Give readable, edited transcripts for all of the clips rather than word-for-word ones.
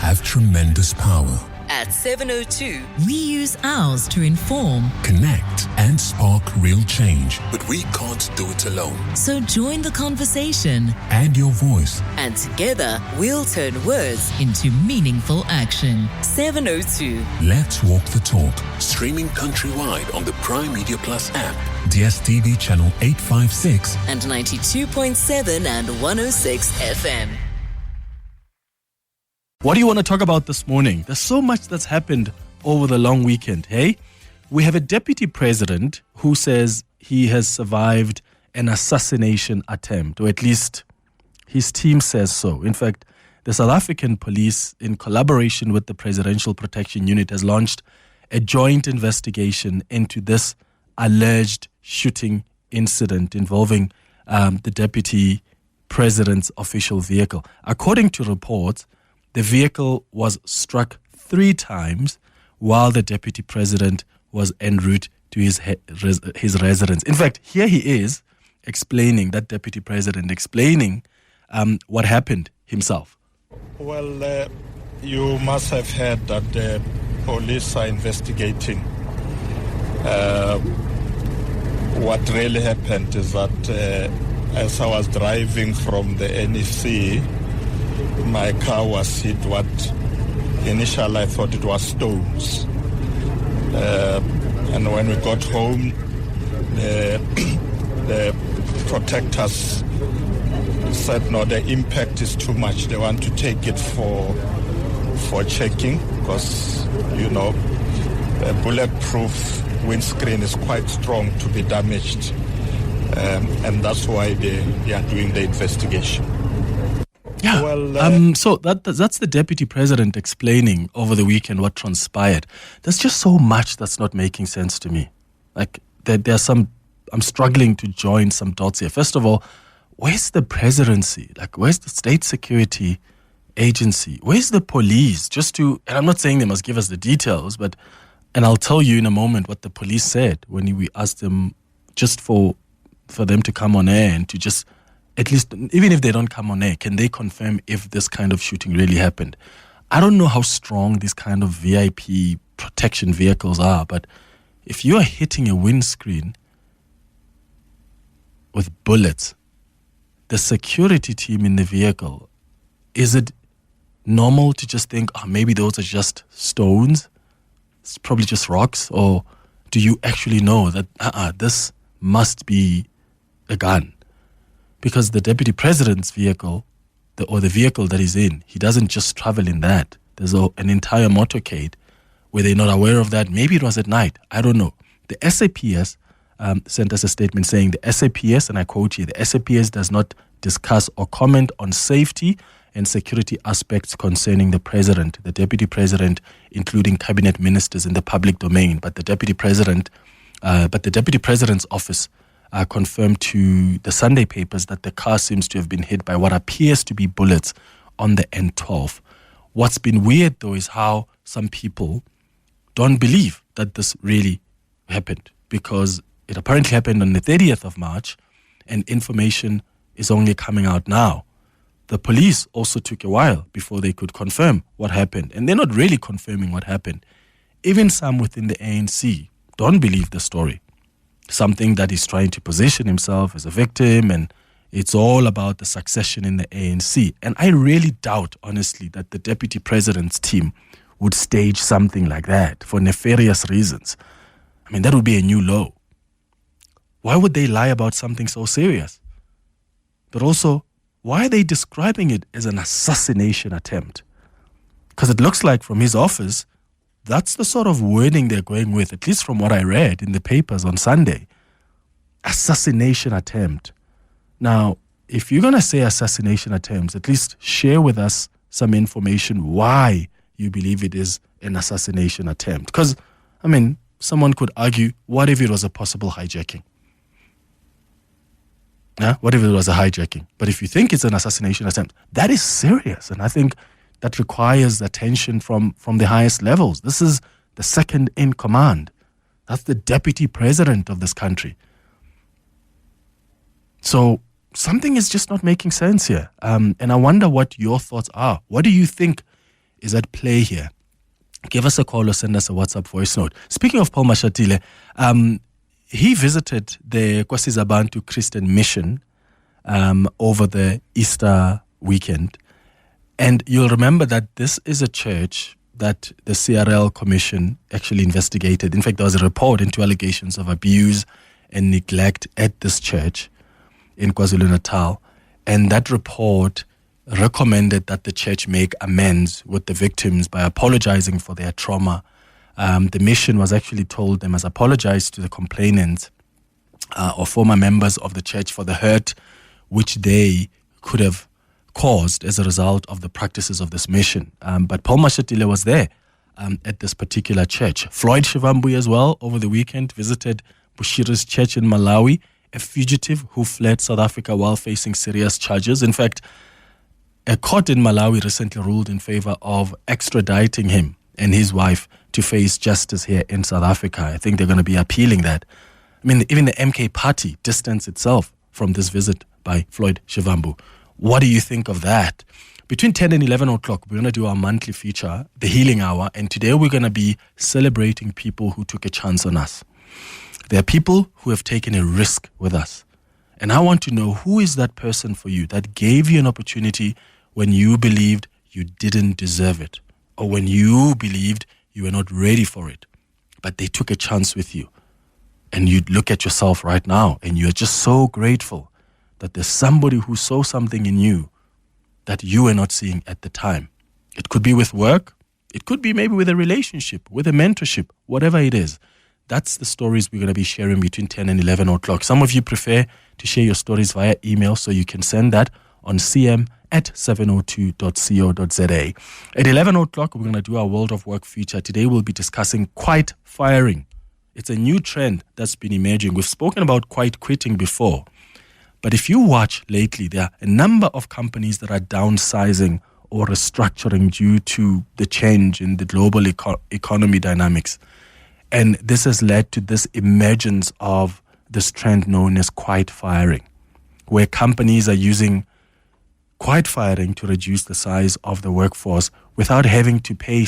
have tremendous power. At 7:02, we use ours to inform, connect, and spark real change. But we can't do it alone. So join the conversation. Add your voice. And together, we'll turn words into meaningful action. 7:02. Let's walk the talk. Streaming countrywide on the Prime Media Plus app, DSTV channel 856, and 92.7 and 106 FM. What do you want to talk about this morning? There's so much that's happened over the long weekend, hey? We have a deputy president who says he has survived an assassination attempt, or at least his team says so. In fact, the South African police, in collaboration with the Presidential Protection Unit, has launched a joint investigation into this alleged shooting incident involving the deputy president's official vehicle. According to reports, the vehicle was struck 3 times while the deputy president was en route to his residence. In fact, here he is explaining, that deputy president explaining what happened himself. Well, you must have heard that the police are investigating. What really happened is that as I was driving from the NEC, my car was hit what initially I thought it was stones. And when we got home, the protectors said, no, the impact is too much. They want to take it for checking because, you know, a bulletproof windscreen is quite strong to be damaged. And that's why they are doing the investigation. Yeah. Well, so that's the deputy president explaining over the weekend what transpired. There's just so much that's not making sense to me. Like there's some, I'm struggling to join some dots here. First of all, where's the presidency? Like, where's the state security agency? Where's the police? And I'm not saying they must give us the details, and I'll tell you in a moment what the police said when we asked them just for them to come on air and to just, at least, even if they don't come on air, can they confirm if this kind of shooting really happened? I don't know how strong these kind of VIP protection vehicles are, but if you are hitting a windscreen with bullets, the security team in the vehicle, is it normal to just think, maybe those are just stones? It's probably just rocks? Or do you actually know that this must be a gun? Because the deputy president's vehicle, or the vehicle that he's in, he doesn't just travel in that. There's an entire motorcade. Were they not aware of that? Maybe it was at night. I don't know. The SAPS sent us a statement saying the SAPS, and I quote here, the SAPS does not discuss or comment on safety and security aspects concerning the president, the deputy president, including cabinet ministers in the public domain. But the deputy president's office confirmed to the Sunday papers that the car seems to have been hit by what appears to be bullets on the N12. What's been weird, though, is how some people don't believe that this really happened, because it apparently happened on the 30th of March, and information is only coming out now. The police also took a while before they could confirm what happened, and they're not really confirming what happened. Even some within the ANC don't believe the story. Something that he's trying to position himself as a victim, and it's all about the succession in the ANC. And I really doubt, honestly, that the deputy president's team would stage something like that for nefarious reasons. I mean, that would be a new low. Why would they lie about something so serious? But also, why are they describing it as an assassination attempt? Because it looks like from his office, that's the sort of wording they're going with, at least from what I read in the papers on Sunday. Assassination attempt. Now, if you're going to say assassination attempts, at least share with us some information why you believe it is an assassination attempt. Because, I mean, someone could argue, what if it was a possible hijacking? Yeah? What if it was a hijacking? But if you think it's an assassination attempt, that is serious. And I think that requires attention from the highest levels. This is the second in command. That's the deputy president of this country. So something is just not making sense here. And I wonder what your thoughts are. What do you think is at play here? Give us a call or send us a WhatsApp voice note. Speaking of Paul Mashatile, he visited the Kwasizabantu Christian Mission over the Easter weekend. And you'll remember that this is a church that the CRL Commission actually investigated. In fact, there was a report into allegations of abuse and neglect at this church in KwaZulu-Natal. And that report recommended that the church make amends with the victims by apologizing for their trauma. The mission was actually told they must apologize to the complainants or former members of the church for the hurt which they could have caused as a result of the practices of this mission. But Paul Mashatile was there at this particular church. Floyd Shivambu as well over the weekend visited Bushira's church in Malawi, a fugitive who fled South Africa while facing serious charges. In fact, a court in Malawi recently ruled in favor of extraditing him and his wife to face justice here in South Africa. I think they're going to be appealing that. I mean, even the MK party distanced itself from this visit by Floyd Shivambu. What do you think of that? Between 10 and 11 o'clock, we're going to do our monthly feature, The Healing Hour, and today we're going to be celebrating people who took a chance on us. There are people who have taken a risk with us. And I want to know, who is that person for you that gave you an opportunity when you believed you didn't deserve it, or when you believed you were not ready for it, but they took a chance with you. And you look at yourself right now and you're just so grateful that there's somebody who saw something in you that you were not seeing at the time. It could be with work. It could be maybe with a relationship, with a mentorship, whatever it is. That's the stories we're going to be sharing between 10 and 11 o'clock. Some of you prefer to share your stories via email, so you can send that on cm@702.co.za. At 11 o'clock, we're going to do our World of Work feature. Today, we'll be discussing quiet firing. It's a new trend that's been emerging. We've spoken about quiet quitting before. But if you watch lately, there are a number of companies that are downsizing or restructuring due to the change in the global economy dynamics. And this has led to this emergence of this trend known as quiet firing, where companies are using quiet firing to reduce the size of the workforce without having to pay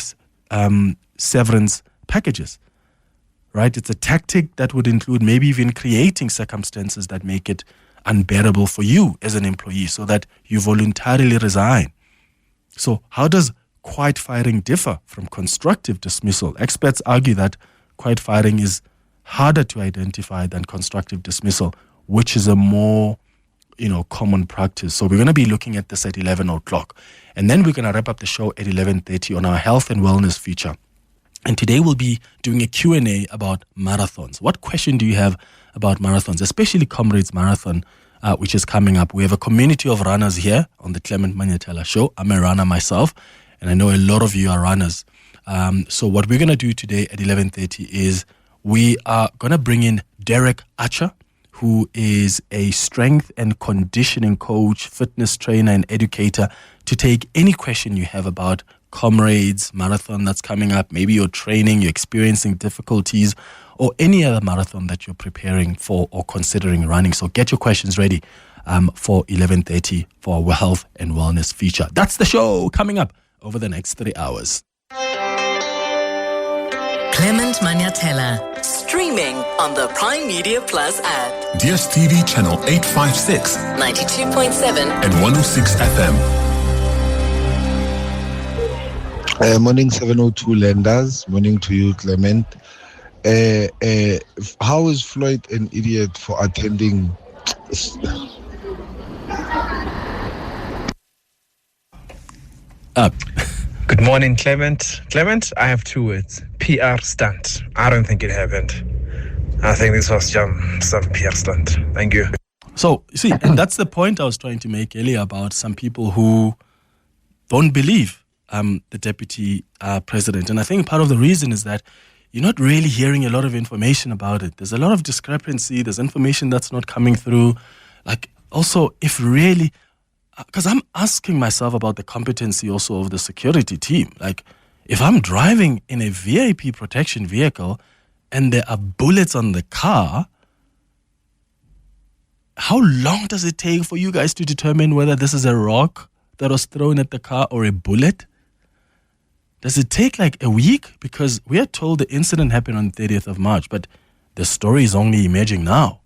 severance packages. Right? It's a tactic that would include maybe even creating circumstances that make it unbearable for you as an employee so that you voluntarily resign. So how does quiet firing differ from constructive dismissal? Experts argue that quiet firing is harder to identify than constructive dismissal, which is a more common practice. So we're going to be looking at this at 11 o'clock. And then we're going to wrap up the show at 11:30 on our health and wellness feature. And today we'll be doing a Q&A about marathons. What question do you have about marathons, especially Comrades Marathon, which is coming up? We have a community of runners here on the Clement Manyathela Show. I'm a runner myself, and I know a lot of you are runners. So what we're going to do today at 11:30 is we are going to bring in Derek Archer, who is a strength and conditioning coach, fitness trainer, and educator, to take any question you have about Comrades Marathon that's coming up. Maybe you're training, you're experiencing difficulties, or any other marathon that you're preparing for or considering running. So get your questions ready for 11:30 for our health and wellness feature. That's the show coming up over the next 3 hours. Clement Manyathela, streaming on the Prime Media Plus app. DSTV channel 856, 92.7 and 106 FM. Morning 702 lenders. Morning to you, Clement. How is Floyd an idiot for attending? Up. Good morning, Clement. Clement, I have 2 words. PR stunt. I don't think it happened. I think this was some PR stunt. Thank you. So, see, and that's the point I was trying to make earlier about some people who don't believe the deputy president. And I think part of the reason is that you're not really hearing a lot of information about it. There's a lot of discrepancy. There's information that's not coming through. Like, also, if really, because I'm asking myself about the competency also of the security team. Like, if I'm driving in a VIP protection vehicle and there are bullets on the car, how long does it take for you guys to determine whether this is a rock that was thrown at the car or a bullet? Does it take like a week? Because we are told the incident happened on the 30th of March, but the story is only emerging now.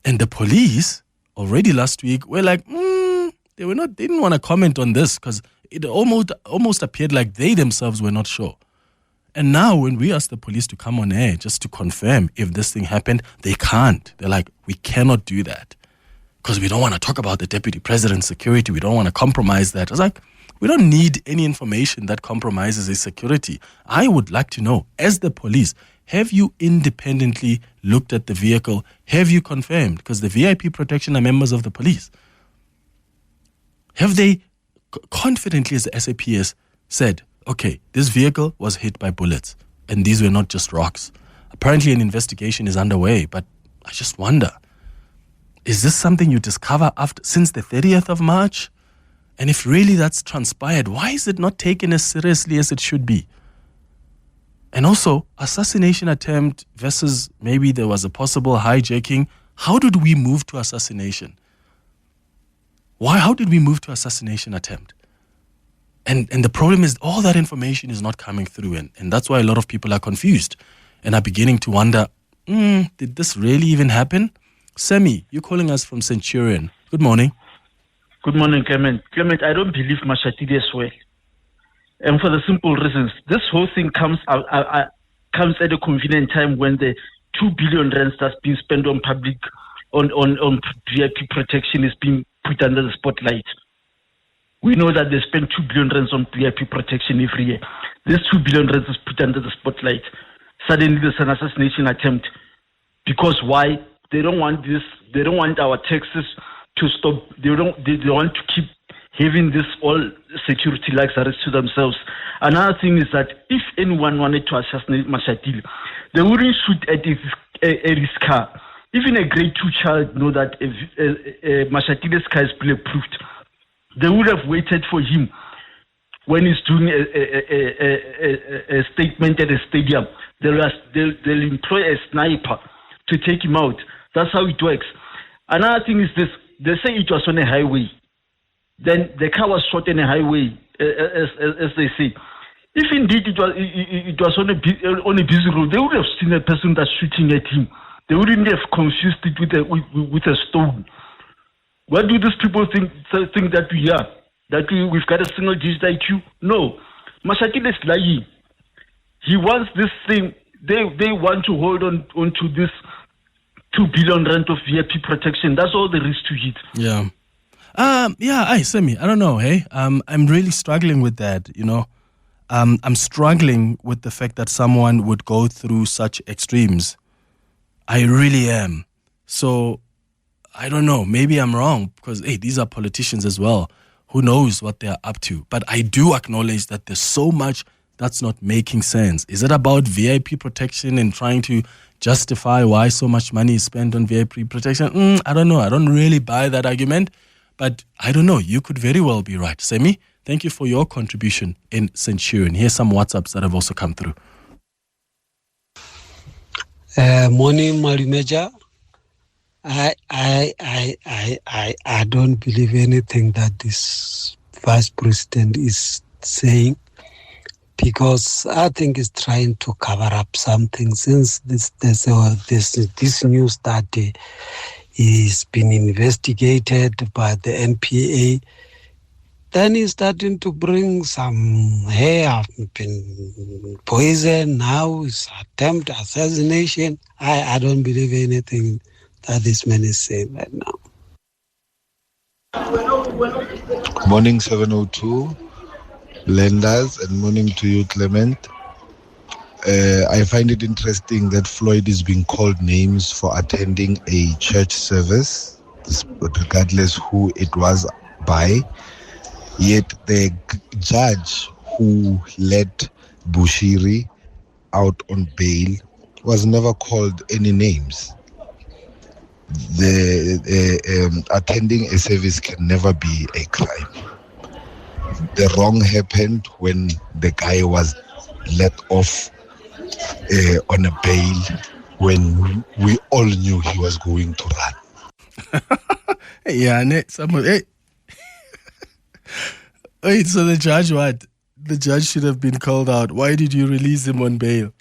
And the police already last week were like, they didn't want to comment on this because it almost appeared like they themselves were not sure. And now when we ask the police to come on air just to confirm if this thing happened, they can't. They're like, we cannot do that because we don't want to talk about the deputy president's security. We don't want to compromise that. I was like, we don't need any information that compromises his security. I would like to know, as the police, have you independently looked at the vehicle? Have you confirmed? Because the VIP protection are members of the police. Have they confidently, as the SAPS, said, okay, this vehicle was hit by bullets and these were not just rocks? Apparently an investigation is underway, but I just wonder, is this something you discover since the 30th of March? And if really that's transpired, why is it not taken as seriously as it should be? And also, assassination attempt versus maybe there was a possible hijacking. How did we move to assassination? How did we move to assassination attempt? And the problem is all that information is not coming through. And that's why a lot of people are confused and are beginning to wonder, did this really even happen? Semi, you're calling us from Centurion. Good morning. Good morning, Clement. Clement, I don't believe Mashatile as well. And for the simple reasons, this whole thing comes at a convenient time when the 2 billion rands that's being spent on public, on VIP protection is being put under the spotlight. We know that they spend 2 billion rands on VIP protection every year. This 2 billion rands is put under the spotlight. Suddenly there's an assassination attempt. Because why? They don't want this. They don't want our taxes to stop. They want to keep having this all security luxuries to themselves. Another thing is that if anyone wanted to assassinate Mashatile, they wouldn't shoot at his car. Even a grade 2 child know that Mashatile's car is bulletproof. They would have waited for him when he's doing a statement at a stadium. They'll employ a sniper to take him out. That's how it works. Another thing is this. They say it was on a highway. Then the car was shot on a highway, as they say. If indeed it was on a busy road, they would have seen a person that's shooting at him. They wouldn't have confused it with a stone. What do these people think that we are? That we've got a single digit IQ? No. Mashatile is lying. He wants this thing. They want to hold on to this 2 billion rand of VIP protection. That's all there is to it. Yeah. Semi, I don't know, hey? I'm really struggling with that, you know. I'm struggling with the fact that someone would go through such extremes. I really am. So, I don't know. Maybe I'm wrong because, hey, these are politicians as well. Who knows what they're up to? But I do acknowledge that there's so much that's not making sense. Is it about VIP protection and trying to justify why so much money is spent on VIP protection? I don't know. I don't really buy that argument. But I don't know. You could very well be right. Semi, thank you for your contribution in Centurion. Here's some WhatsApps that have also come through. Morning, Marimeja. I don't believe anything that this vice president is saying, because I think he's trying to cover up something. Since this news that he's been investigated by the NPA, then he's starting to bring some been poison. Now it's attempt assassination. I don't believe anything that this man is saying right now. Morning 702 lenders, and morning to you, Clement. I find it interesting that Floyd is being called names for attending a church service, regardless who it was by. Yet the judge who let Bushiri out on bail was never called any names. Attending a service can never be a crime. The wrong happened when the guy was let off on a bail when we all knew he was going to run. Wait, so the judge what? the judge should have been called out. Why did you release him on bail?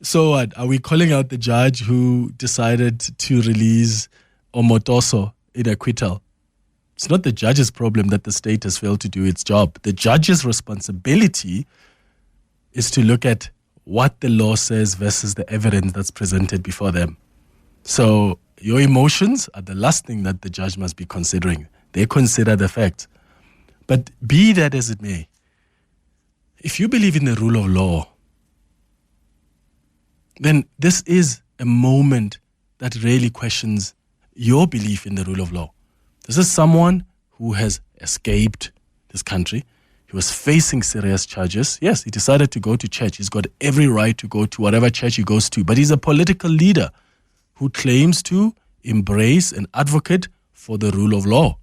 So what? Are we calling out the judge who decided to release Omotoso in acquittal? It's not the judge's problem that the state has failed to do its job. The judge's responsibility is to look at what the law says versus the evidence that's presented before them. So your emotions are the last thing that the judge must be considering. They consider the facts. But be that as it may, if you believe in the rule of law, then this is a moment that really questions your belief in the rule of law. This is someone who has escaped this country. He was facing serious charges. Yes, he decided to go to church. He's got every right to go to whatever church he goes to. But he's a political leader who claims to embrace and advocate for the rule of law.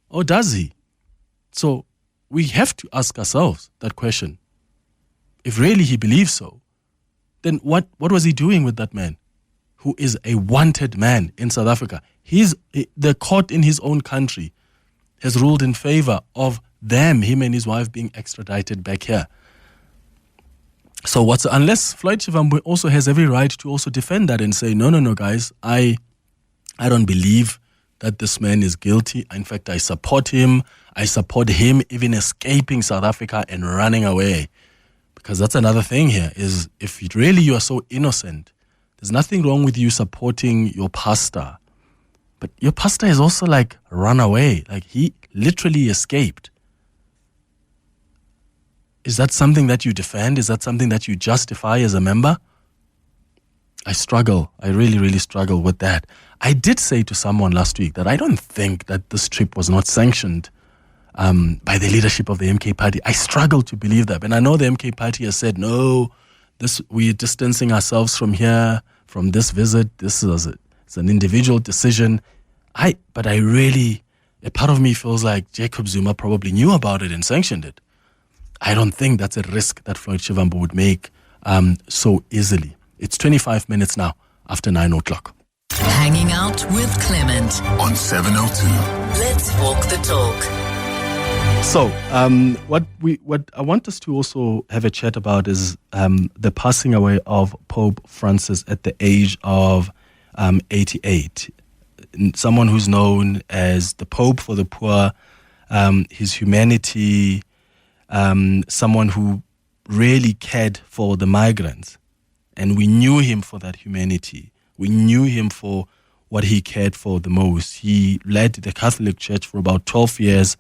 Or does he? So we have to ask ourselves that question. If really he believes so, then what was he doing with that man who is a wanted man in South Africa? The court in his own country has ruled in favor of him and his wife being extradited back here. So unless Floyd Shivambu also has every right to also defend that and say, no, guys, I don't believe that this man is guilty. In fact, I support him. I support him even escaping South Africa and running away. Because that's another thing here, is if really you are so innocent, there's nothing wrong with you supporting your pastor. But your pastor is also like run away. Like he literally escaped. Is that something that you defend? Is that something that you justify as a member? I struggle. I really, really struggle with that. I did say to someone last week that I don't think that this trip was not sanctioned by the leadership of the MK party. I struggle to believe that. And I know the MK party has said, no, we're distancing ourselves from here, from this visit. It's an individual decision. But I really, a part of me feels like Jacob Zuma probably knew about it and sanctioned it. I don't think that's a risk that Floyd Shivambu would make so easily. It's 25 minutes now after 9 o'clock. Hanging out with Clement on 702. Let's walk the talk. So, what I want us to also have a chat about is the passing away of Pope Francis at the age of 88. Someone who's known as the Pope for the poor, his humanity, someone who really cared for the migrants. And we knew him for that humanity. We knew him for what he cared for the most. He led the Catholic Church for about 12 years.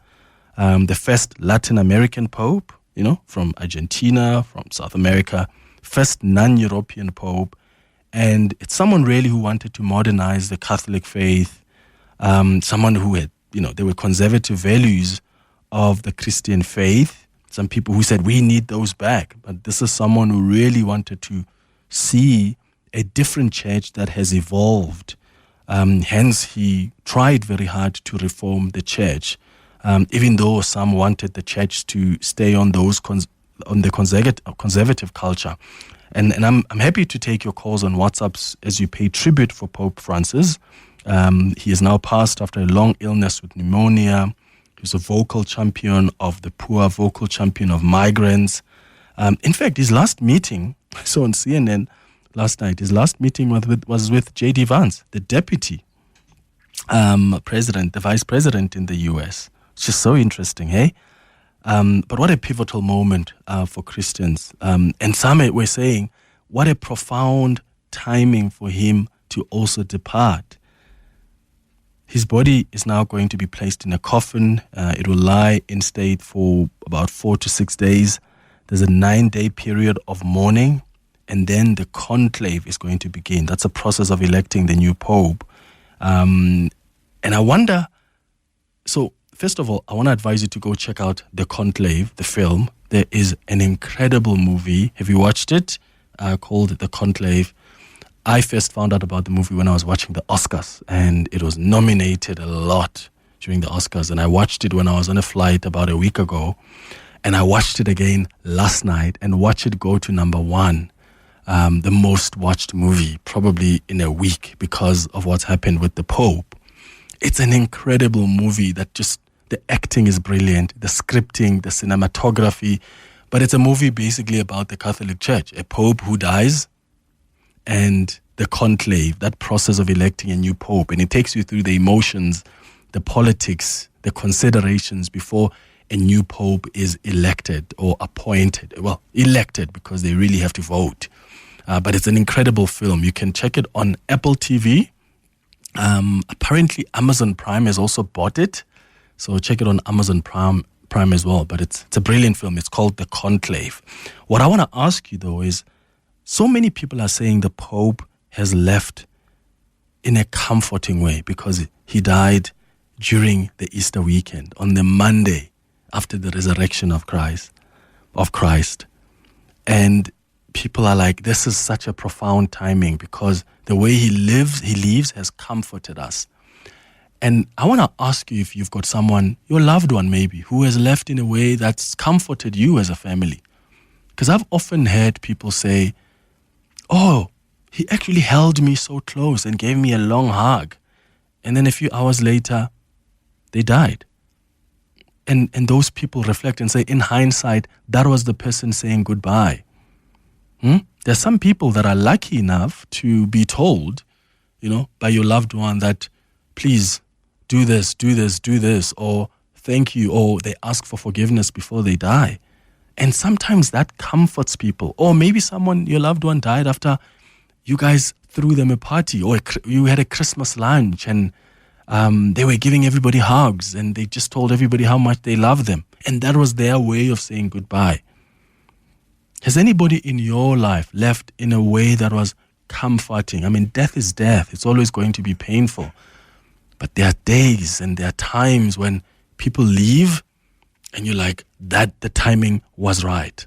The first Latin American Pope, from Argentina, from South America, first non-European Pope. And it's someone really who wanted to modernize the Catholic faith, someone who had, there were conservative values of the Christian faith. Some people who said, we need those back. But this is someone who really wanted to see a different church that has evolved. Hence, he tried very hard to reform the church. Even though some wanted the church to stay on the conservative culture. And I'm happy to take your calls on WhatsApps as you pay tribute for Pope Francis. He is now passed after a long illness with pneumonia. He was a vocal champion of the poor, vocal champion of migrants. In fact, his last meeting, I saw on CNN last night, his last meeting was with J.D. Vance, the deputy president, the vice president in the U.S., It's just so interesting, hey? But what a pivotal moment for Christians. And some were saying, what a profound timing for him to also depart. His body is now going to be placed in a coffin. It will lie in state for about 4 to 6 days. There's a 9-day period of mourning, and then the conclave is going to begin. That's a process of electing the new pope. And I wonder, so first of all, I want to advise you to go check out The Conclave, the film. There is an incredible movie. Have you watched it? Called The Conclave. I first found out about the movie when I was watching the Oscars, and it was nominated a lot during the Oscars. And I watched it when I was on a flight about a week ago, and I watched it again last night and watched it go to number 1, the most watched movie probably in a week because of what's happened with the Pope. It's an incredible movie that just, the acting is brilliant, the scripting, the cinematography, But it's a movie basically about the Catholic Church, a pope who dies, and the conclave, that process of electing a new pope. And it takes you through the emotions, the politics, the considerations before a new pope is elected or appointed. Well, elected, because they really have to vote. But it's an incredible film. You can check it on Apple TV. Apparently Amazon Prime has also bought it. So check it on Amazon Prime as well. But it's a brilliant film. It's called The Conclave. What I want to ask you, though, is so many people are saying the Pope has left in a comforting way because he died during the Easter weekend, on the Monday after the resurrection of Christ. And people are like, this is such a profound timing because the way he leaves has comforted us. And I want to ask you if you've got someone, your loved one maybe, who has left in a way that's comforted you as a family. Because I've often heard people say, oh, he actually held me so close and gave me a long hug. And then a few hours later, they died. And those people reflect and say, in hindsight, that was the person saying goodbye. There's some people that are lucky enough to be told, by your loved one that, please do this, or thank you, or they ask for forgiveness before they die. And sometimes that comforts people. Or maybe your loved one died after you guys threw them a party, or you had a Christmas lunch and they were giving everybody hugs and they just told everybody how much they love them. And that was their way of saying goodbye. Has anybody in your life left in a way that was comforting? I mean, death is death. It's always going to be painful. But there are days and there are times when people leave and you're like, that the timing was right.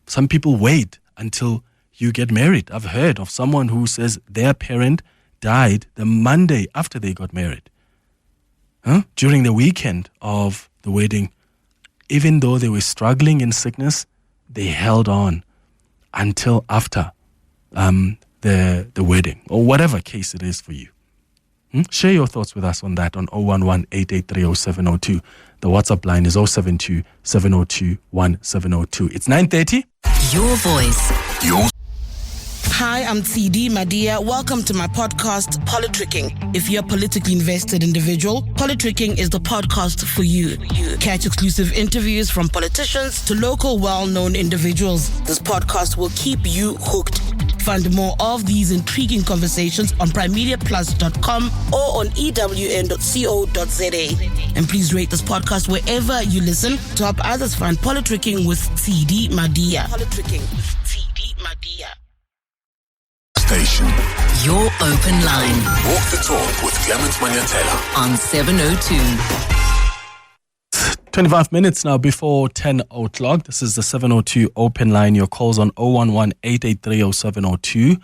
Some people wait until you get married. I've heard of someone who says their parent died the Monday after they got married. During the weekend of the wedding, even though they were struggling in sickness, they held on until after the wedding, or whatever case it is for you. Share your thoughts with us on that on 011-883-0702. The WhatsApp line is 072-702-1702. It's 9:30. Your voice. Hi, I'm TD Madia. Welcome to my podcast, Politricking. If you're a politically invested individual, Politricking is the podcast for you. Catch exclusive interviews from politicians to local well-known individuals. This podcast will keep you hooked. Find more of these intriguing conversations on primemediaplus.com or on ewn.co.za. And please rate this podcast wherever you listen to help others find Politricking with TD Madia. Politricking with TD Madia. Station. Your open line. Walk the talk with Clement Manyathela On 702. 25 minutes now before 10 o'clock. This is the 702 open line. Your calls on 011-883-0702.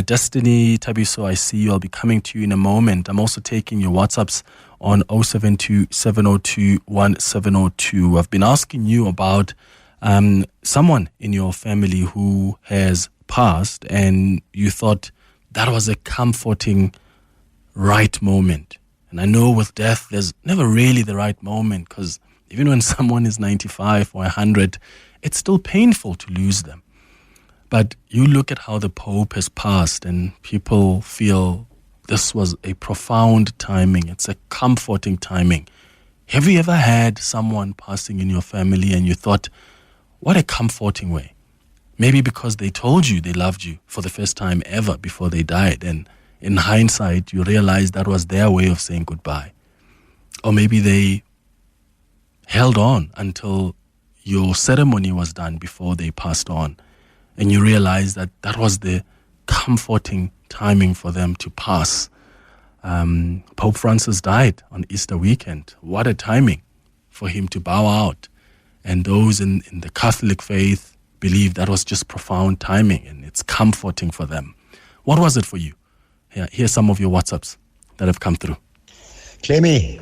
Destiny Tabiso, I see you. I'll be coming to you in a moment. I'm also taking your WhatsApps on 072-702-1702. I've been asking you about someone in your family who has passed and you thought that was a comforting right moment. And I know with death, there's never really the right moment because even when someone is 95 or 100, it's still painful to lose them. But you look at how the Pope has passed and people feel this was a profound timing. It's a comforting timing. Have you ever had someone passing in your family and you thought, what a comforting way? Maybe because they told you they loved you for the first time ever before they died. And in hindsight, you realize that was their way of saying goodbye. Or maybe they held on until your ceremony was done before they passed on. And you realize that that was the comforting timing for them to pass. Pope Francis died on Easter weekend. What a timing for him to bow out. And those in the Catholic faith believe that was just profound timing and it's comforting for them. What was it for you? Here's some of your WhatsApps that have come through. Clemmy,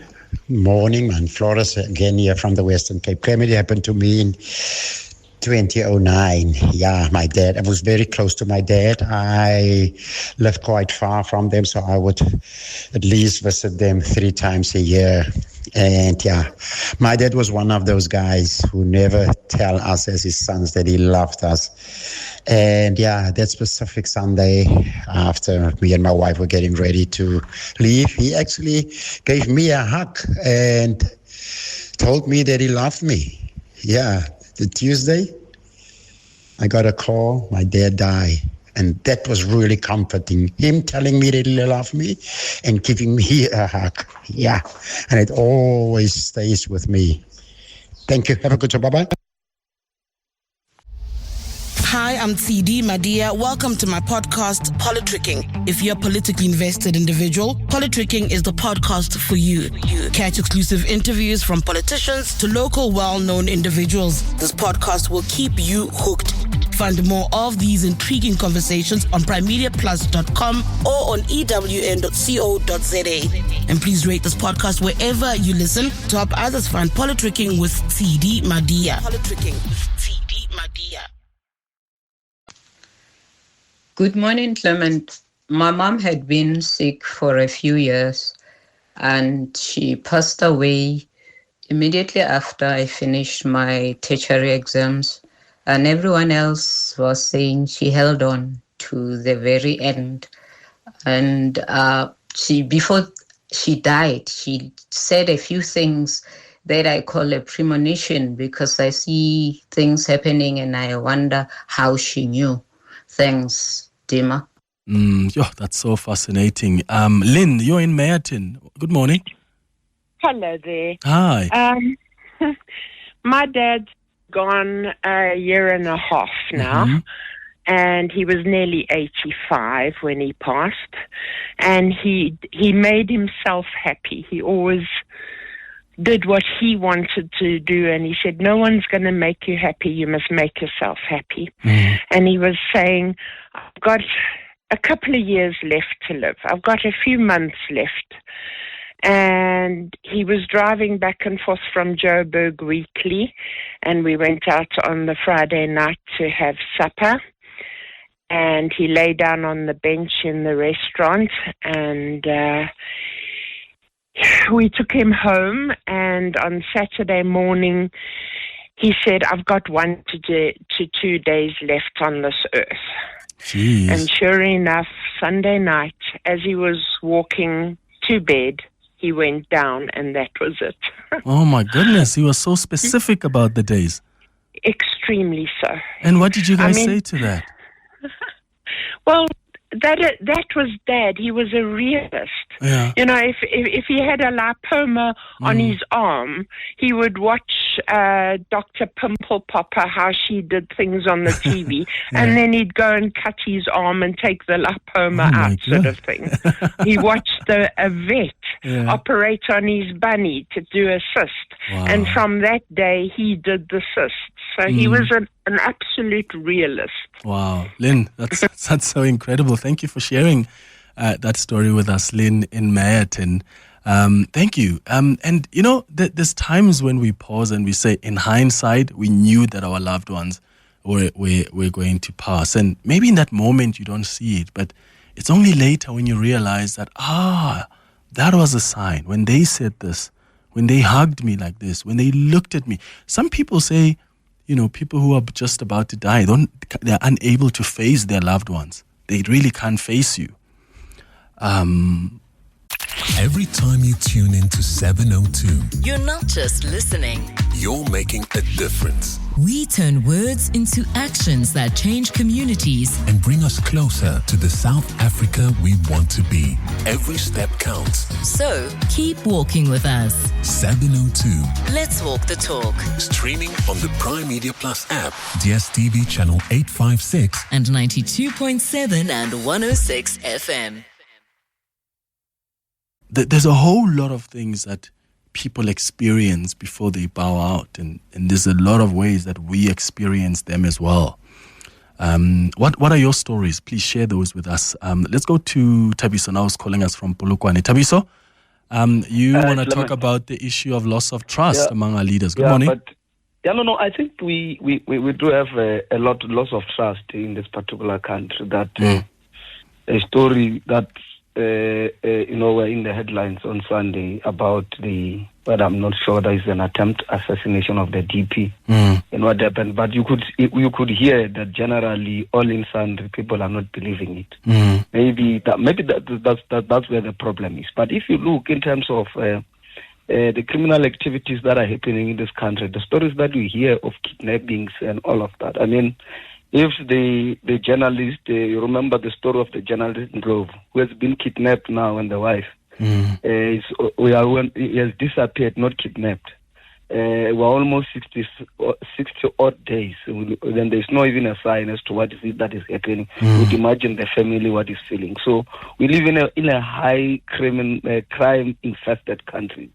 morning, man. Flores again here from the Western Cape. Clemmy, it happened to me in 2009. Yeah, my dad. I was very close to my dad. I lived quite far from them, so I would at least visit them 3 times a year. And yeah, my dad was one of those guys who never tell us as his sons that he loved us. And yeah, that specific Sunday, after me and my wife were getting ready to leave, he actually gave me a hug and told me that he loved me. Yeah, the Tuesday, I got a call, my dad died. And that was really comforting. Him telling me that he loved me and giving me a hug. Yeah, and it always stays with me. Thank you. Have a good job. Bye-bye. Hi, I'm TD Madia. Welcome to my podcast, Politricking. If you're a politically invested individual, Politricking is the podcast for you. Catch exclusive interviews from politicians to local well-known individuals. This podcast will keep you hooked. Find more of these intriguing conversations on primemediaplus.com or on ewn.co.za. And please rate this podcast wherever you listen to help others find Politricking with TD Madia. Politricking with TD Madia. Good morning, Clement. My mom had been sick for a few years and she passed away immediately after I finished my tertiary exams. And everyone else was saying she held on to the very end. And before she died, she said a few things that I call a premonition, because I see things happening and I wonder how she knew. Thanks, Dima. That's so fascinating. Lynn, you're in Meyerton. Good morning. Hello there. Hi. My dad's gone a year and a half now, and he was nearly 85 when he passed, and he made himself happy. He always did what he wanted to do, and he said, no one's going to make you happy, you must make yourself happy. And he was saying, I've got a couple of years left to live, I've got a few months left. And he was driving back and forth from Joburg weekly, and we went out on the Friday night to have supper, and he lay down on the bench in the restaurant, and we took him home, and on Saturday morning he said, I've got 1 to 2 days left on this earth. Jeez. And sure enough, Sunday night, as he was walking to bed, he went down, and that was it. Oh my goodness, he was so specific about the days. Extremely so. And what did you guys say to that? Well, that was Dad. He was a realist. Yeah. You know, if he had a lipoma on his arm, he would watch Dr. Pimple Popper, how she did things on the TV, and then he'd go and cut his arm and take the lipoma out, sort of thing. He watched a vet operate on his bunny to do a cyst, and from that day he did the cyst. So he was an absolute realist. Wow, Lynn, that's so incredible. Thank you for sharing that story with us, Lynn in Meyerton. Thank you. And you know, there's times when we pause and we say, in hindsight, we knew that our loved ones were going to pass. And maybe in that moment you don't see it, but it's only later when you realize that, that was a sign. When they said this, when they hugged me like this, when they looked at me. Some people say, you know, people who are just about to die, they're unable to face their loved ones. They really can't face you. Every time you tune into 702, You're not just listening. you're making a difference We turn words into actions that change communities. and bring us closer to the South Africa we want to be. Every step counts. So keep walking with us. 702. Let's walk the talk. Streaming on the Prime Media Plus app, DSTV channel 856 and 92.7 and 106 FM. There's a whole lot of things that people experience before they bow out, and there's a lot of ways that we experience them as well. What are your stories? Please share those with us. Let's go to Tabiso now, who's calling us from Polokwane. Tabiso, you want to talk about the issue of loss of trust among our leaders. Good morning. I think we do have a loss of trust in this particular country. That a story that were in the headlines on Sunday about but I'm not sure there is an attempt assassination of the DP and what happened. But you could hear that generally all in Sunday people are not believing it. Maybe that's where the problem is. But if you look in terms of the criminal activities that are happening in this country, the stories that we hear of kidnappings and all of that. I mean, if the journalist, you remember the story of the journalist in Grove, who has been kidnapped now, and the wife, he has disappeared, not kidnapped. We're almost 60 odd days. Then there's not even a sign as to what is it that is happening. You'd imagine the family what is feeling. So we live in a high crime infested country.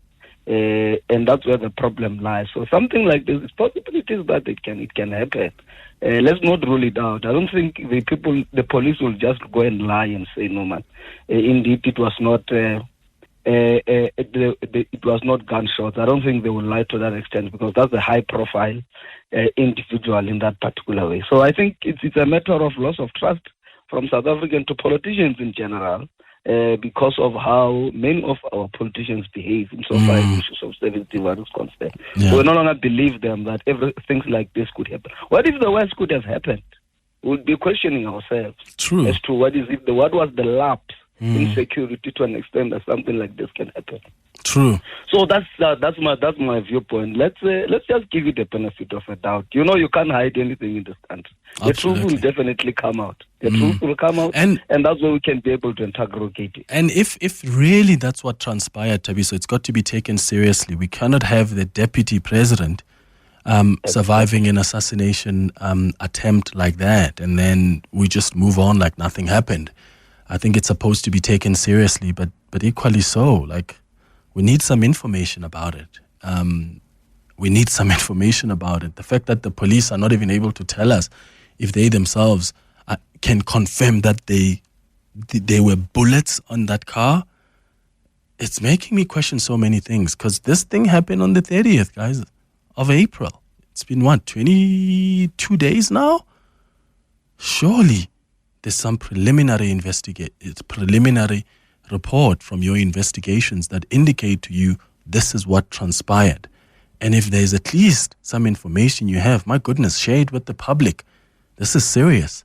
And that's where the problem lies. So something like this, it's possibilities that it can happen. Let's not rule it out. I don't think the police will just go and lie and say, no man, indeed it was not it was not gunshots. I don't think they will lie to that extent, because that's a high profile individual in that particular way. So I think it's a matter of loss of trust from South African to politicians in general. Because of how many of our politicians behave in so far as issues of service virus concerned. Yeah. We no longer believe them that things like this could happen. What if the worst could have happened? We'll be questioning ourselves as to what was the lapse in security to an extent that something like this can happen. True. So that's my viewpoint. Let's just give it the benefit of a doubt. You can't hide anything in this country. The truth will definitely come out. The truth will come out, and that's where we can be able to interrogate it. And if really that's what transpired, Tabiso, it's got to be taken seriously. We cannot have the deputy president surviving an assassination attempt like that, and then we just move on like nothing happened. I think it's supposed to be taken seriously, but equally so. Like, we need some information about it. We need some information about it. The fact that the police are not even able to tell us if they themselves can confirm that they were bullets on that car, it's making me question so many things. Because this thing happened on the 30th, guys, of April. It's been, 22 days now? Surely there's some preliminary report from your investigations that indicate to you this is what transpired. And if there's at least some information you have, my goodness, share it with the public. This is serious.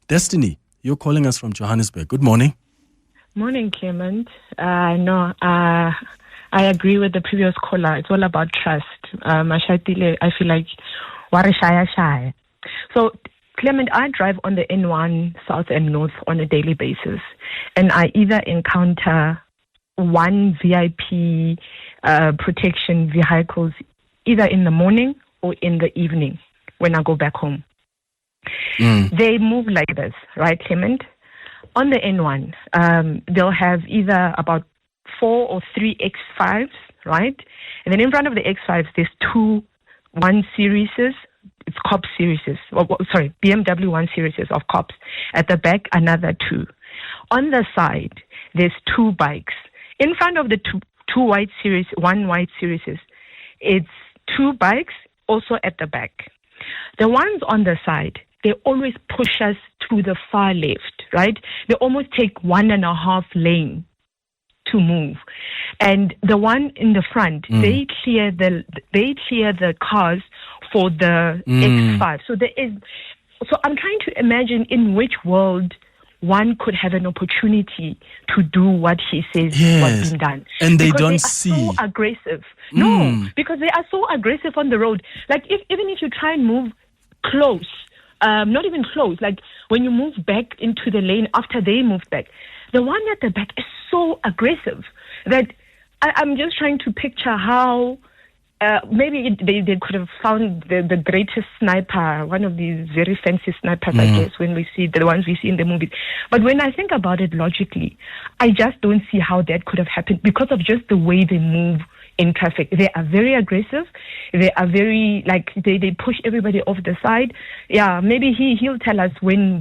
Destiny, you're calling us from Johannesburg. Good morning. Morning, Clement. I agree with the previous caller. It's all about trust. Mashatile, I feel like shaya. So, Clement, I drive on the N1 south and north on a daily basis, and I either encounter one VIP protection vehicles either in the morning or in the evening when I go back home. They move like this, right, Clement? On the N1, they'll have either about 4 or 3 X5s, right? And then in front of the X5s, there's 2 1 series. It's cop series. BMW 1 series of cops. At the back, another 2. On the side, there's 2 bikes. In front of the 2 white series, 1 white series, it's 2 bikes also at the back. The ones on the side, they always push us to the far left, right? They almost take 1.5 lane to move. And the one in the front, they clear the cars for the X5. So I'm trying to imagine in which world one could have an opportunity to do what he says was being done. And they because don't they see. are so aggressive. No, because they are so aggressive on the road. Like even if you try and move close, not even close, like when you move back into the lane after they move back, the one at the back is so aggressive that I'm just trying to picture how maybe they could have found the greatest sniper, one of these very fancy snipers, I guess, when we see the ones we see in the movies. But when I think about it logically, I just don't see how that could have happened because of just the way they move in traffic. They are very aggressive. They are very, they push everybody off the side. Yeah, maybe he'll tell us when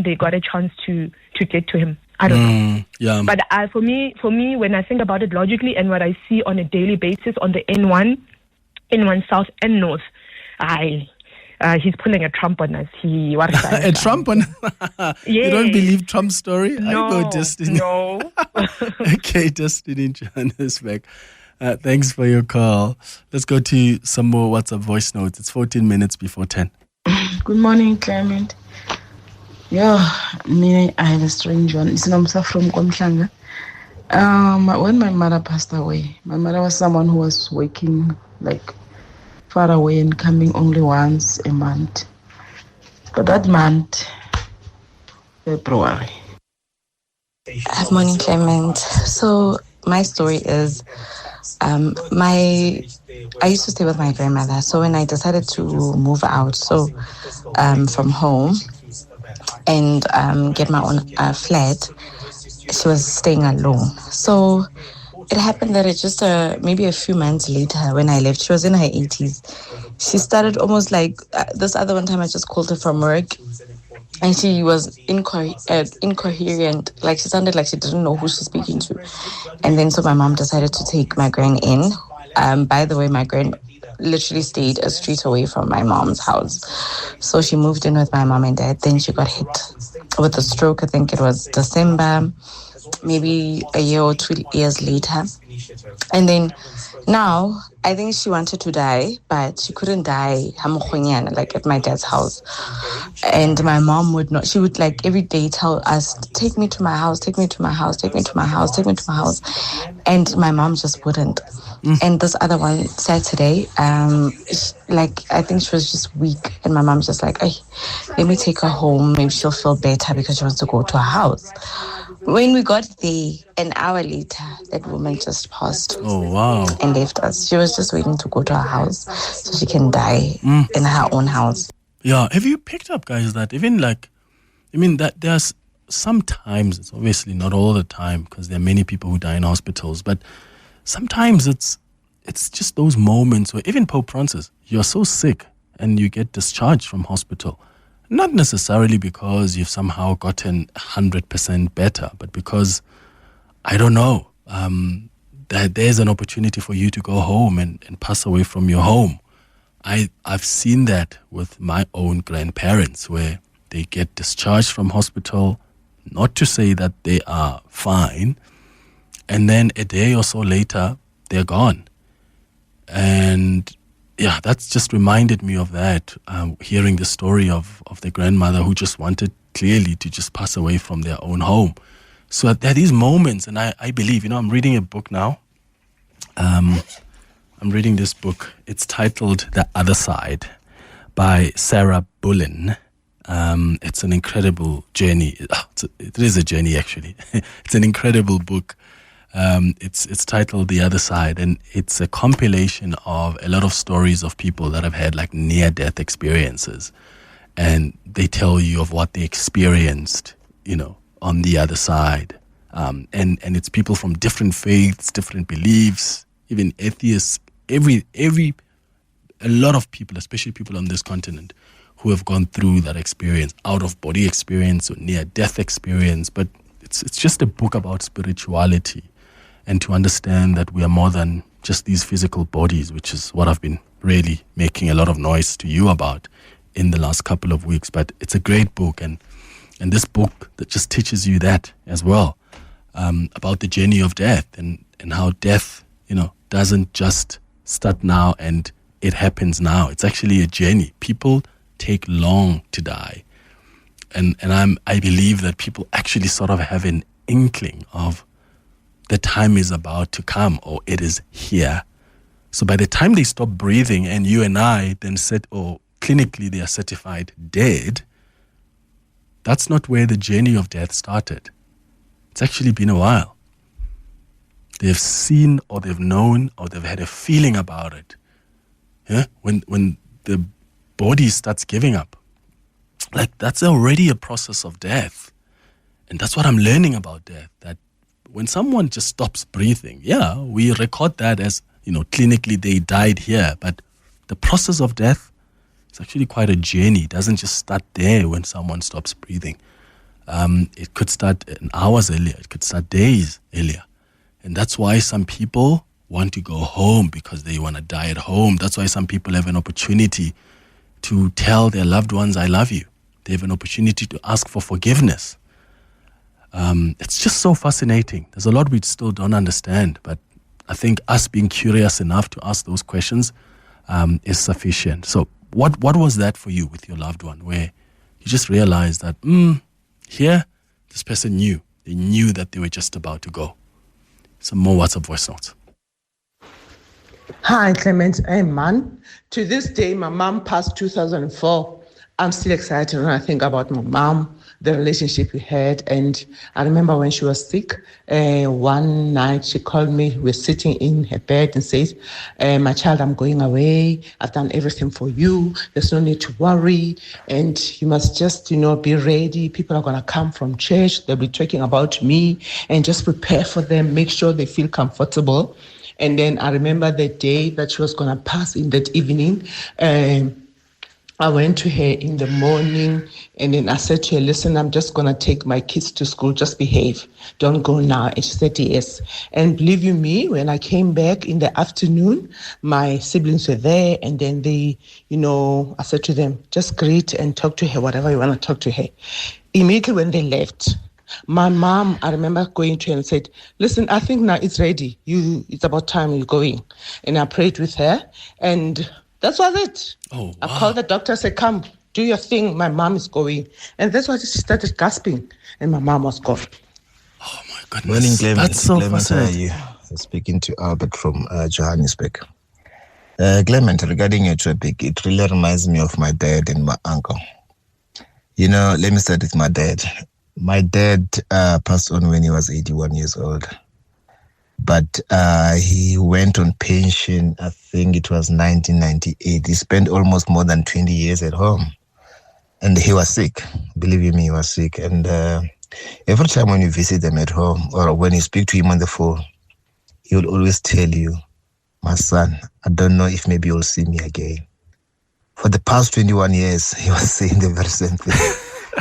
they got a chance to get to him. I don't know. Yeah. But for me, when I think about it logically and what I see on a daily basis on the N1 South and North, he's pulling a Trump on us. A Trump on? You don't believe Trump's story? No, I go Destiny. No. Okay, Destiny in Johannesburg. Thanks for your call. Let's go to some more WhatsApp voice notes. It's 14 minutes before 10. Good morning, Clement. Yeah, me, I have a strange one. It's Nomsa from Komhlanga. When my mother passed away, my mother was someone who was working like far away and coming only once a month. But that month, February. Good morning, Clement. So my story is, I used to stay with my grandmother. So when I decided to move out, from home and get my own flat, she was staying alone. So it happened that it just maybe a few months later when I left, she was in her 80s. She started almost like this other one time I just called her from work. And she was incoherent, like she sounded like she didn't know who she's speaking to. And then so my mom decided to take my gran in. By the way, my gran literally stayed a street away from my mom's house. So she moved in with my mom and dad. Then she got hit with a stroke. I think it was December, maybe a year or 2 years later. And then now, I think she wanted to die, but she couldn't die like at my dad's house. And my mom would not, she would like every day tell us, take me to my house, take me to my house, take me to my house, take me to my house. And my mom just wouldn't. And this other one, Saturday, I think she was just weak. And my mom's just like, hey, let me take her home. Maybe she'll feel better because she wants to go to her house. When we got there, an hour later, that woman just passed. Oh, wow. And left us. She was just waiting to go to her house so she can die in her own house. Yeah. Have you picked up, guys, that even that there's sometimes, it's obviously not all the time because there are many people who die in hospitals, but sometimes it's just those moments where even Pope Francis, you're so sick and you get discharged from hospital. Not necessarily because you've somehow gotten 100% better, but because, I don't know, that there's an opportunity for you to go home and pass away from your home. I've seen that with my own grandparents where they get discharged from hospital, not to say that they are fine, and then a day or so later, they're gone. And yeah, that's just reminded me of that, hearing the story of the grandmother who just wanted clearly to just pass away from their own home. So there are these moments, and I believe, I'm reading a book now. I'm reading this book. It's titled The Other Side by Sarah Bullen. It's an incredible journey. It is a journey, actually. It's an incredible book. It's titled The Other Side, and it's a compilation of a lot of stories of people that have had like near-death experiences, and they tell you of what they experienced, on the other side. And it's people from different faiths, different beliefs, even atheists, a lot of people, especially people on this continent, who have gone through that experience, out-of-body experience or near-death experience. But it's just a book about spirituality, and to understand that we are more than just these physical bodies, which is what I've been really making a lot of noise to you about in the last couple of weeks. But it's a great book, and this book that just teaches you that as well, about the journey of death and how death, doesn't just start now and it happens now. It's actually a journey. People take long to die. And I believe that people actually sort of have an inkling of the time is about to come, or it is here. So by the time they stop breathing and you and I then clinically they are certified dead, that's not where the journey of death started. It's actually been a while. They've seen or they've known or they've had a feeling about it. Yeah? When the body starts giving up, like that's already a process of death. And that's what I'm learning about death, that when someone just stops breathing, yeah, we record that as, clinically they died here. But the process of death is actually quite a journey. It doesn't just start there when someone stops breathing. It could start hours earlier. It could start days earlier. And that's why some people want to go home, because they want to die at home. That's why some people have an opportunity to tell their loved ones, I love you. They have an opportunity to ask for forgiveness. It's just so fascinating. There's a lot we still don't understand, but I think us being curious enough to ask those questions is sufficient. So what was that for you with your loved one, where you just realized that, here, this person knew. They knew that they were just about to go. Some more WhatsApp voice notes. Hi, Clement. I'm Man. To this day, my mom passed 2004. I'm still excited when I think about my mom, the relationship we had. And I remember when she was sick, one night she called me. We're sitting in her bed and says, my child, I'm going away. I've done everything for you. There's no need to worry. And you must just, be ready. People are going to come from church. They'll be talking about me, and just prepare for them. Make sure they feel comfortable. And then I remember the day that she was going to pass in that evening. I went to her in the morning, and then I said to her, listen, I'm just going to take my kids to school. Just behave. Don't go now. And she said, yes. And believe you me, when I came back in the afternoon, my siblings were there. And then they, I said to them, just greet and talk to her, whatever you want to talk to her. Immediately when they left, my mom, I remember going to her and said, listen, I think now it's ready. It's about time you're going. And I prayed with her, and that was it. Oh, wow. I called the doctor, said, come, do your thing. My mom is going. And that's why she started gasping, and my mom was gone. Oh, my goodness. Morning, Clement. That's so Clement, fascinating. Speaking to Albert from Johannesburg. Clement, regarding your topic, it really reminds me of my dad and my uncle. Let me start with my dad. My dad passed on when he was 81 years old. But he went on pension, I think it was 1998. He spent almost more than 20 years at home. And he was sick. Believe you me, he was sick. And every time when you visit them at home, or when you speak to him on the phone, he will always tell you, my son, I don't know if maybe you'll see me again. For the past 21 years, he was saying the very same thing.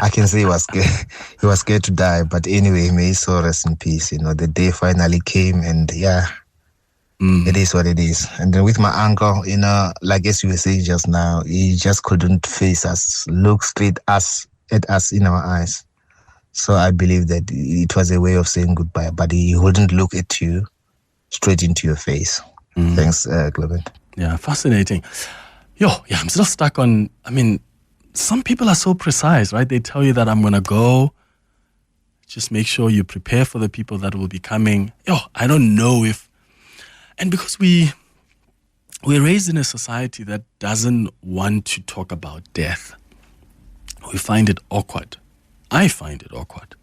I can say he was scared. He was scared to die, but anyway, may his soul rest in peace. The day finally came, and it is what it is. And then with my uncle, like as you were saying just now, he just couldn't face us, look straight at us in our eyes. So I believe that it was a way of saying goodbye, but he wouldn't look at you straight into your face. Thanks, Clement. Yeah, fascinating. I'm still stuck on, some people are so precise, right? They tell you that I'm going to go. Just make sure you prepare for the people that will be coming. I don't know if... And because we're raised in a society that doesn't want to talk about death, we find it awkward. I find it awkward.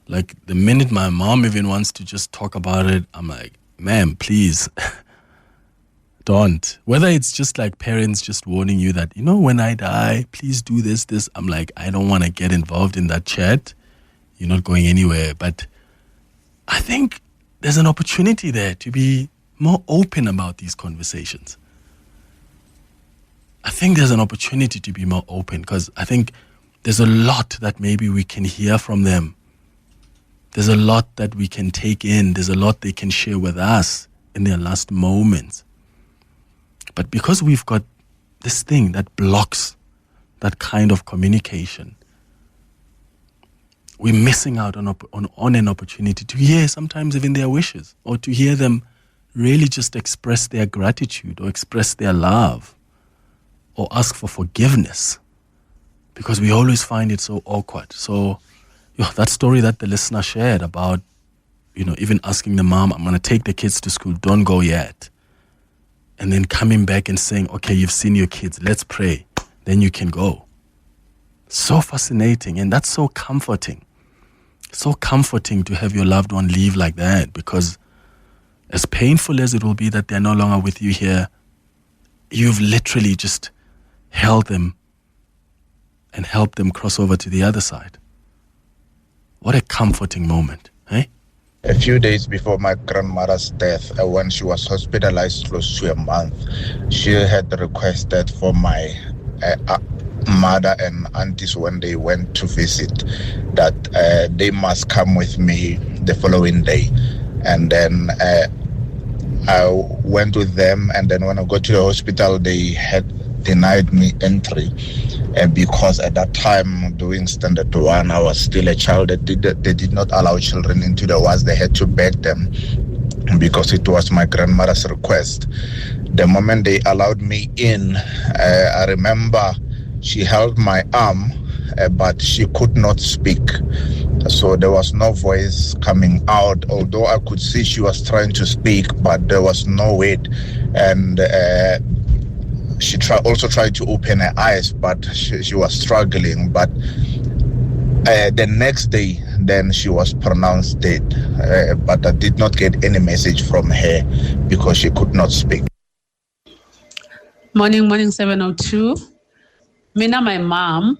Like the minute my mom even wants to just talk about it, I'm like, ma'am, please... Don't. Whether it's just like parents just warning you that, when I die, please do this. I'm like, I don't want to get involved in that chat. You're not going anywhere. But I think there's an opportunity there to be more open about these conversations. I think there's an opportunity to be more open, because I think there's a lot that maybe we can hear from them. There's a lot that we can take in. There's a lot they can share with us in their last moments. But because we've got this thing that blocks that kind of communication, we're missing out on an opportunity to hear sometimes even their wishes, or to hear them really just express their gratitude, or express their love, or ask for forgiveness, because we always find it so awkward. So that story that the listener shared about, even asking the mom, I'm going to take the kids to school, don't go yet. And then coming back and saying, okay, you've seen your kids, let's pray, then you can go. So fascinating, and that's so comforting. So comforting to have your loved one leave like that, because as painful as it will be that they're no longer with you here, you've literally just held them and helped them cross over to the other side. What a comforting moment, eh? A few days before my grandmother's death, when she was hospitalized close to a month, she had requested for my mother and aunties, when they went to visit, that they must come with me the following day. And then I went with them, and then when I got to the hospital, they had denied me entry. Because at that time, doing standard 1, I was still a child. They did not allow children into the wards. They had to beg them because it was my grandmother's request. The moment they allowed me in, I remember she held my arm, but she could not speak. So there was no voice coming out, although I could see she was trying to speak, but there was no weight. And she also tried to open her eyes, but she was struggling. But the next day, then she was pronounced dead. But I did not get any message from her because she could not speak. Morning 702. Mina, my mom,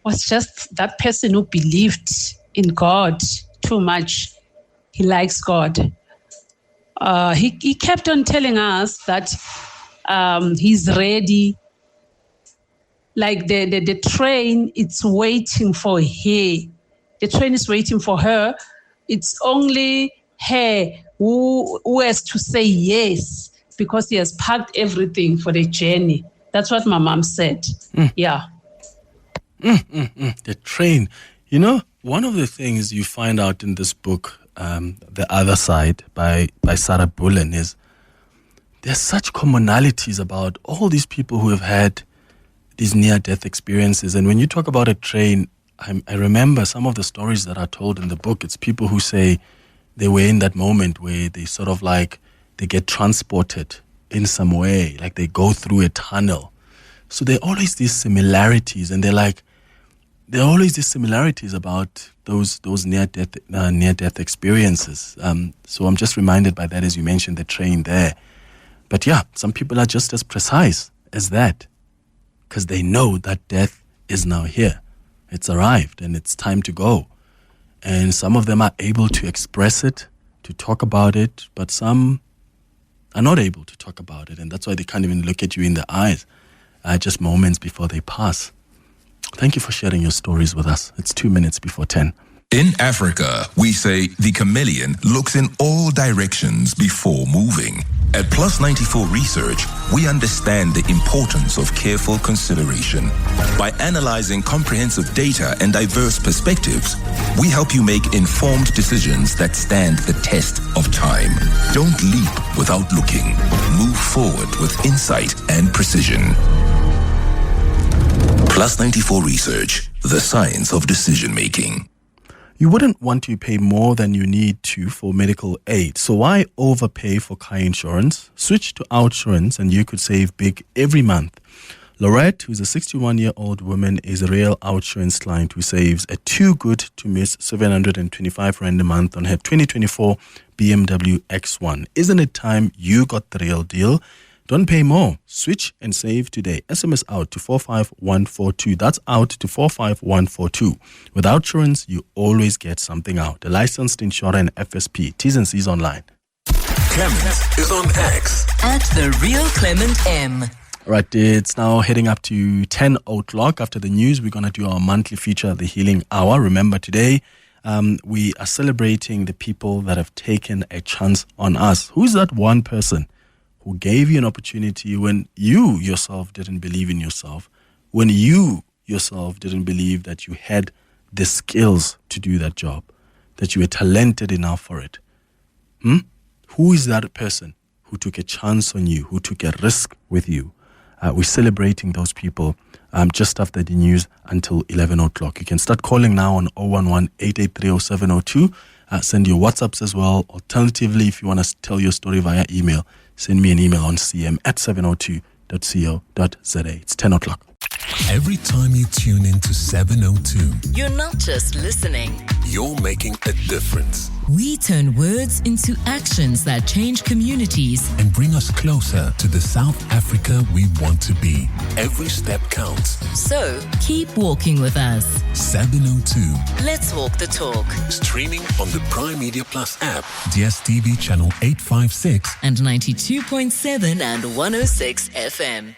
was just that person who believed in God too much. He likes God. He kept on telling us that he's ready. Like the train, it's waiting for her. The train is waiting for her. It's only her who has to say yes because he has packed everything for the journey. That's what my mom said. Yeah. The train. You know, one of the things you find out in this book, The Other Side by Sarah Bullen, is there's such commonalities about all these people who have had these near-death experiences. And when you talk about a train, I remember some of the stories that are told in the book. It's people who say they were in that moment where they sort of like, they get transported in some way, like they go through a tunnel. So there are always these similarities, and there are always these similarities about those near-death experiences. So I'm just reminded by that as you mentioned the train there. But yeah, some people are just as precise as that because they know that death is now here. It's arrived and it's time to go. And some of them are able to express it, to talk about it, but some are not able to talk about it. And that's why they can't even look at you in the eyes just moments before they pass. Thank you for sharing your stories with us. It's 2 minutes before 10. In Africa, we say the chameleon looks in all directions before moving. At Plus 94 Research, we understand the importance of careful consideration. By analyzing comprehensive data and diverse perspectives, we help you make informed decisions that stand the test of time. Don't leap without looking. Move forward with insight and precision. Plus 94 Research, the science of decision making. You wouldn't want to pay more than you need to for medical aid. So why overpay for car insurance? Switch to Outsurance and you could save big every month. Lorette, who's a 61-year-old woman, is a real Outsurance client who saves a too good to miss 725 Rand a month on her 2024 BMW X1. Isn't it time you got the real deal? Don't pay more. Switch and save today. SMS out to 45142. That's out to 45142. With Outsurance, you always get something out. A licensed insurer and FSP. T's and C's online. Clement is on X. At The Real Clement M. Right, it's now heading up to 10 o'clock. After the news, we're going to do our monthly feature, The Healing Hour. Remember, today we are celebrating the people that have taken a chance on us. Who's that one person who gave you an opportunity when you yourself didn't believe in yourself, when you yourself didn't believe that you had the skills to do that job, that you were talented enough for it? Who is that person who took a chance on you, who took a risk with you? We're celebrating those people just after the news until 11 o'clock. You can start calling now on 011-883-0702. Send your WhatsApps as well. Alternatively, if you want to tell your story via email, send me an email on cm@702.co.za. It's 10 o'clock. Every time you tune into 702, You're not just listening. you're making a difference We turn words into actions that change communities. and bring us closer to the South Africa we want to be. Every step counts. So keep walking with us. 702. Let's walk the talk. Streaming on the Prime Media Plus app, DSTV channel 856, And 92.7 and 106 FM.